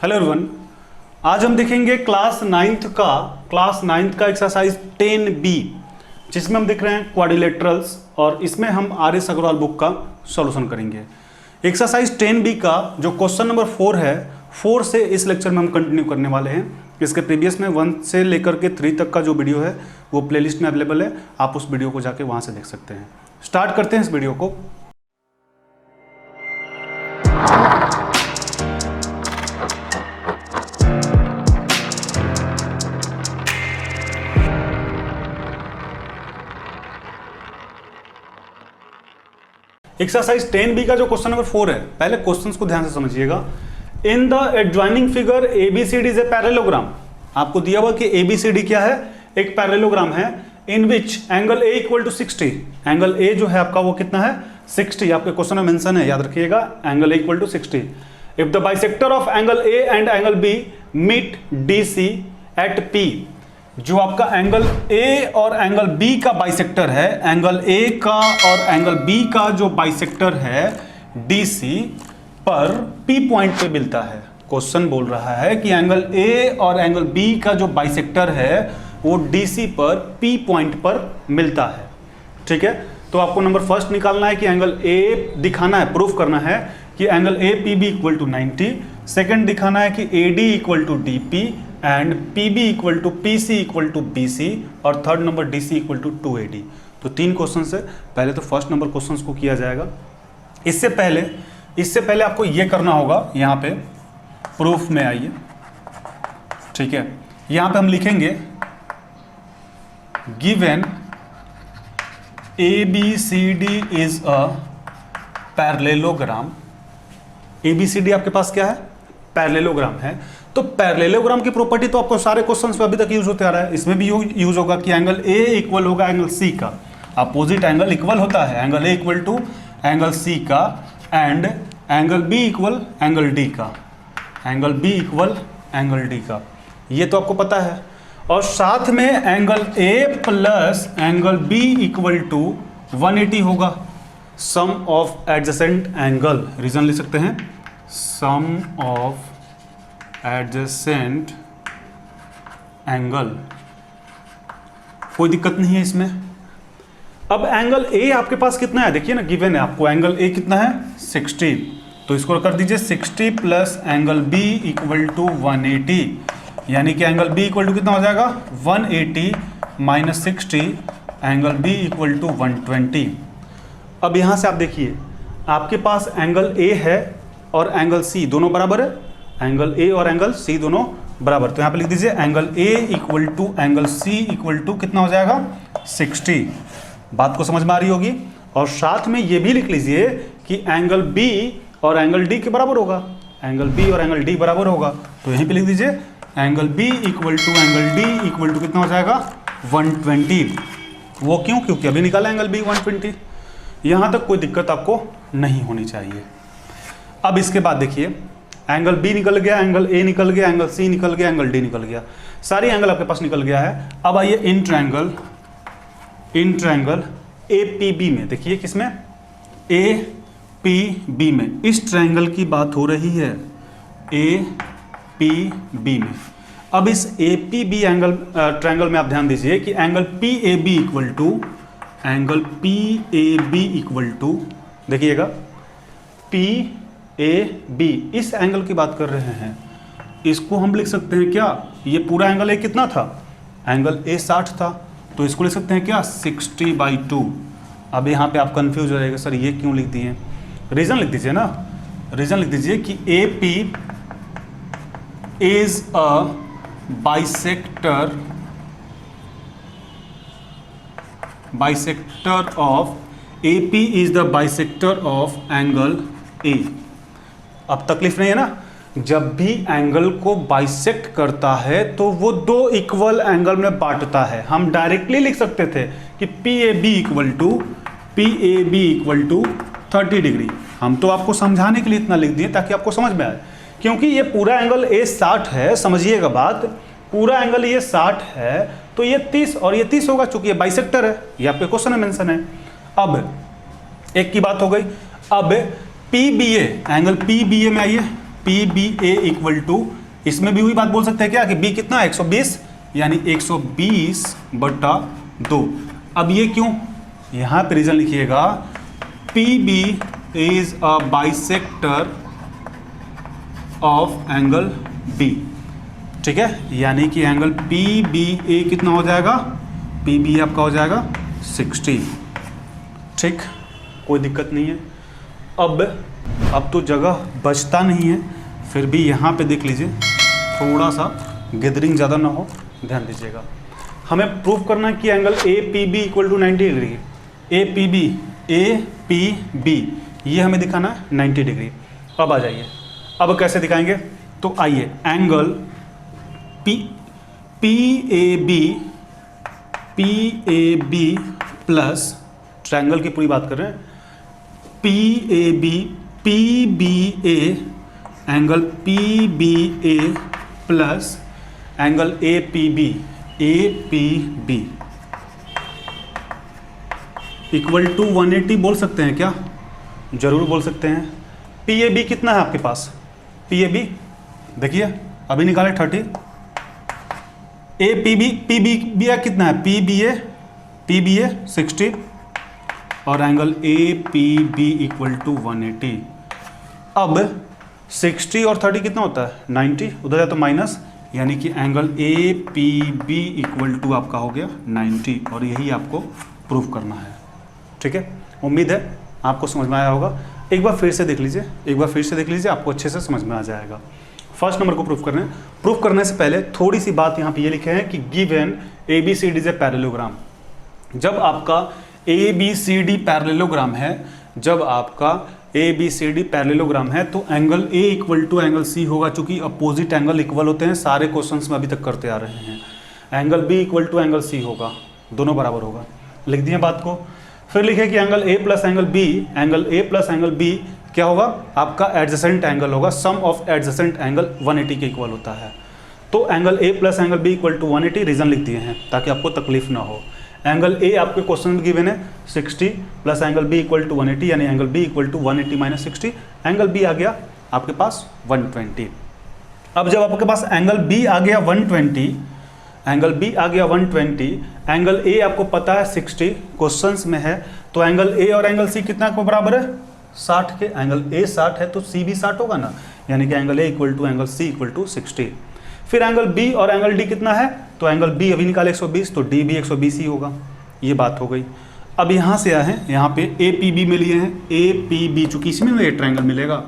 Hello everyone, आज हम देखेंगे क्लास नाइन्थ का एक्सरसाइज 10B, जिसमें हम देख रहे हैं क्वाड्रिलेटरल्स और इसमें हम आर.एस. अग्रवाल बुक का सॉल्यूशन करेंगे। एक्सरसाइज 10B का जो क्वेश्चन नंबर 4 है, 4 से इस लेक्चर में हम कंटिन्यू करने वाले हैं। इसके प्रीवियस में 1 से लेकर के 3 तक का जो वीडियो है वो प्लेलिस्ट में अवेलेबल है, आप उस वीडियो को जाके वहाँ से देख सकते हैं। स्टार्ट करते हैं इस वीडियो को। एक्सरसाइज 10B का जो क्वेश्चन नंबर 4 है, पहले क्वेश्चंस को ध्यान से समझिएगा। In the adjoining figure ABCD is a parallelogram. आपको दिया हुआ कि ABCD क्या है, एक पैरेललोग्राम है। In which angle A equal to 60, angle A जो है आपका वो कितना है 60, आपके क्वेश्चन में मेंशन है, याद रखिएगा angle A equal to 60। If the bisector of angle A and angle B meet DC at P, जो आपका एंगल A और एंगल B का बाइसेक्टर है, एंगल A का और एंगल B का जो बाइसेक्टर है DC पर P पॉइंट पे मिलता है। क्वेश्चन बोल रहा है कि एंगल A और एंगल B का जो बाइसेक्टर है वो DC पर P पॉइंट पर मिलता है। ठीक है, तो आपको नंबर फर्स्ट निकालना है कि एंगल A दिखाना है, प्रूफ करना है कि angle APB equal to 90। Second दिखाना है कि AD equal to DP and PB equal to PC equal to BC, और third number DC equal to 2AD। तो 3 क्वेश्चन है। पहले तो फर्स्ट नंबर क्वेश्चंस को किया जाएगा। इससे पहले आपको ये करना होगा, यहाँ पे प्रूफ में आइए। ठीक है, यहाँ पे हम लिखेंगे given ABCD is a parallelogram. ABCD आपके पास क्या है, पैरेललोग्राम है। तो पैरेललोग्राम की प्रॉपर्टी तो आपको सारे क्वेश्चंस में अभी तक यूज होते आ रहा है, इसमें भी यूज होगा कि एंगल A इक्वल होगा एंगल C का, अपोजिट एंगल इक्वल होता है, angle A equal to angle C का and angle B equal angle D का, angle B equal angle D का, ये तो आपको पता है। और साथ में angle A plus angle B equal to 180 होगा। Sum of adjacent angle, reason लिख सकते हैं, सम ऑफ एडजेसेंट एंगल, कोई दिक्कत नहीं है इसमें। अब एंगल A आपके पास कितना है, देखिए ना, गिवन है आपको एंगल A कितना है 60, तो इसको कर दीजिए 60 plus angle B equal to 180, यानी कि एंगल B इक्वल टू कितना हो जाएगा 180 minus 60, angle B equal to 120। अब यहाँ से आप देखिए, आपके पास एंगल A है और एंगल C दोनों बराबर है, एंगल A और एंगल C दोनों बराबर, तो यहाँ पे लिख दीजिए angle A equal to angle C equal to कितना हो जाएगा 60। बात को समझ में आ रही होगी। और साथ में ये भी लिख लीजिए कि एंगल B और एंगल D के बराबर होगा, एंगल B और एंगल D बराबर होगा, तो यहीं पे लिख दीजिए angle B equal to angle D equal to कितना हो जाएगा 120। वो क्यों, क्योंकि अभी निकाला एंगल B 120। यहाँ तक कोई दिक्कत आपको नहीं होनी चाहिए। अब इसके बाद देखिए, एंगल B निकल गया, एंगल A निकल गया, एंगल C निकल गया, एंगल D निकल गया, सारी एंगल आपके पास निकल गया है। अब आइए इन ट्रायंगल APB में, देखिए किसमें, APB में, इस ट्रायंगल की बात हो रही है, APB में। अब इस APB एंगल ट्रायंगल में आप ध्यान दीजिए कि एंगल PAB इक्वल टू देखिएगा PAB, इस एंगल की बात कर रहे हैं, इसको हम लिख सकते हैं क्या, ये पूरा एंगल A कितना था, एंगल A 60 था, तो इसको लिख सकते हैं क्या 60/2। अब यहाँ पे आप कंफ्यूज हो जाएगा, सर ये क्यों लिख दिए, रीजन लिख दीजिए ना, रीजन लिख दीजिए कि AP is a bisector of AP is the bisector of angle A। अब तकलीफ नहीं है ना, जब भी एंगल को बाइसेक्ट करता है तो वो 2 इक्वल एंगल में बांटता है। हम डायरेक्टली लिख सकते थे कि PAB इक्वल टू 30 डिग्री, हम तो आपको समझाने के लिए इतना लिख दिए ताकि आपको समझ में आए, क्योंकि ये पूरा एंगल A 60 है, समझिएगा बात, पूरा एंगल ये 60 है, तो ये 30 और ये 30 होगा, चूंकि ये बाइसेक्टर है, ये आपके क्वेश्चन में मेंशन है। अब एक की बात हो गई। अब PBA, एंगल PBA में आइए, P B A equal to, इसमें भी वही बात बोल सकते हैं क्या कि बी कितना है 120, यानी 120/2। अब ये क्यों, यहां पे रीजन लिखिएगा, P B is a bisector of angle B, ठीक है, यानी कि एंगल पी बी ए कितना हो जाएगा, पी बी आपका हो जाएगा 60, ठीक, कोई दिक्कत नहीं है। अब तो जगह बचता नहीं है, फिर भी यहाँ पे देख लीजिए, थोड़ा सा गैदरिंग ज़्यादा ना हो, ध्यान दीजिएगा। हमें प्रूव करना है कि angle A P B equal to 90 degree, A P B ये हमें दिखाना है 90 डिग्री। अब आ जाइए, अब कैसे दिखाएंगे, तो आइए, angle P A B plus, triangle की पूरी बात कर रहे हैं, P B A, angle P B A plus angle A P B equal to 180 बोल सकते हैं क्या, जरूर बोल सकते हैं। पी ए बी कितना है आपके पास, पी ए बी देखिए अभी निकाले 30, ए पी बी कितना है, पी बी ए 60 और angle A P B equal to 180। अब 60 और 30 कितना होता है 90, उधर जाए तो माइनस, यानी कि angle A P B equal to आपका हो गया 90, और यही आपको प्रूफ करना है, ठीक है। उम्मीद है आपको समझ में आया होगा। एक बार फिर से देख लीजिए, आपको अच्छे से समझ में आ जाएगा। फर्स्ट नंबर को प्रूफ करने से पहले थोड़ी सी बात यहाँ पे ये लिखे हैं कि given A B C D is a parallelogram. जब आपका A B C D parallelogram है, तो angle A equal to angle C होगा, चूंकि अपोजिट एंगल इक्वल होते हैं, सारे क्वेश्चंस में अभी तक करते आ रहे हैं। Angle B equal to angle C होगा, दोनों बराबर होगा, लिख दिए बात को। फिर लिखे कि angle A plus angle B क्या होगा, आपका एडजेसेंट एंगल होगा, सम ऑफ एडजेसेंट एंगल 180 के इक्वल होता है। तो angle A plus angle B equal to 180, reason लिख दिए हैं ताकि आपको तकलीफ ना हो। एंगल ए आपके क्वेश्चन में गिवन है 60 plus angle B equal to 180, यानी angle B equal to 180 minus 60, angle B आ गया आपके पास 120। अब जब आपके पास एंगल बी आ गया 120, एंगल ए आपको पता है 60 क्वेश्चंस में है, तो एंगल ए और एंगल सी कितना को बराबर है 60 के, एंगल ए 60 है तो सी भी 60 होगा ना, यानी कि angle A equal to angle C equal to 60। फिर एंगल बी और एंगल डी कितना है, तो एंगल बी अभी निकाले 120, तो डी भी 120 ही होगा, ये बात हो गई। अब यहाँ से आए हैं, यहाँ पे ए पी बी में लिए हैं, ए पी बी, चूंकि इसमें में ट्रायंगल मिलेगा।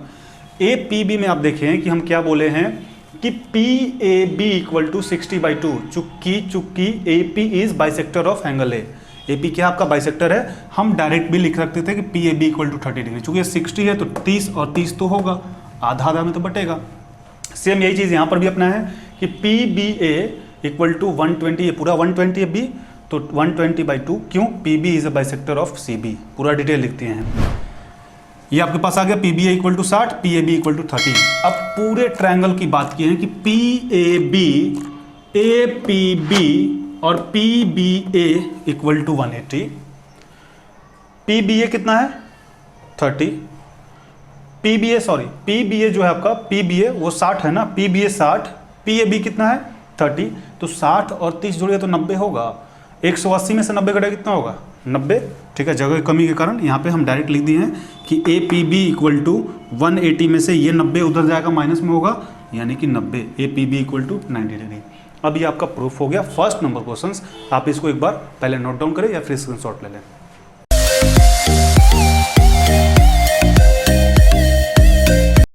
ए पी बी में आप देखें कि हम क्या बोले हैं कि P A B equal to 60/2, चूंकि A P is bisector of angle A P क्या आपका बाइसेक्टर है, हम डायरेक्ट भी लिख सकते थे कि P A B equal to 30 degree, चूंकि 60 है तो 30 और 30 तो होगा, आधा में तो बटेगा। सेम यही चीज़ यहाँ पर भी अपना है कि P B A equal to 120, ये पूरा 120 है बी, तो 120/2, क्यों, P B is a bisector of C B, पूरा डिटेल लिखते हैं। ये आपके पास आ गया P B A equal to 60, P A B equal to 30। अब पूरे ट्रायंगल की बात की है कि पी ए पी बी और P B A equal to 180, P B A कितना है 30, पी बी ए जो है आपका पी बी ए वो 60 है ना, P B A 60, P A B कितना है 30, तो 60 और 30 जोड़िए तो 90 होगा, 180 में से 90 कटेगा कितना होगा 90, ठीक है। जगह की कमी के कारण यहाँ पे हम डायरेक्ट लिख दिए हैं कि A P B equal to 180 में से ये 90 उधर जाएगा, माइनस में होगा, यानी कि 90, A P B equal to 90 degree. अब ये आपका प्रूफ हो गया फर्स्ट नंबर क्वेश्चन। आप इसको एक बार पहले नोट डाउन करें या फिर स्क्रीनशॉट ले लें।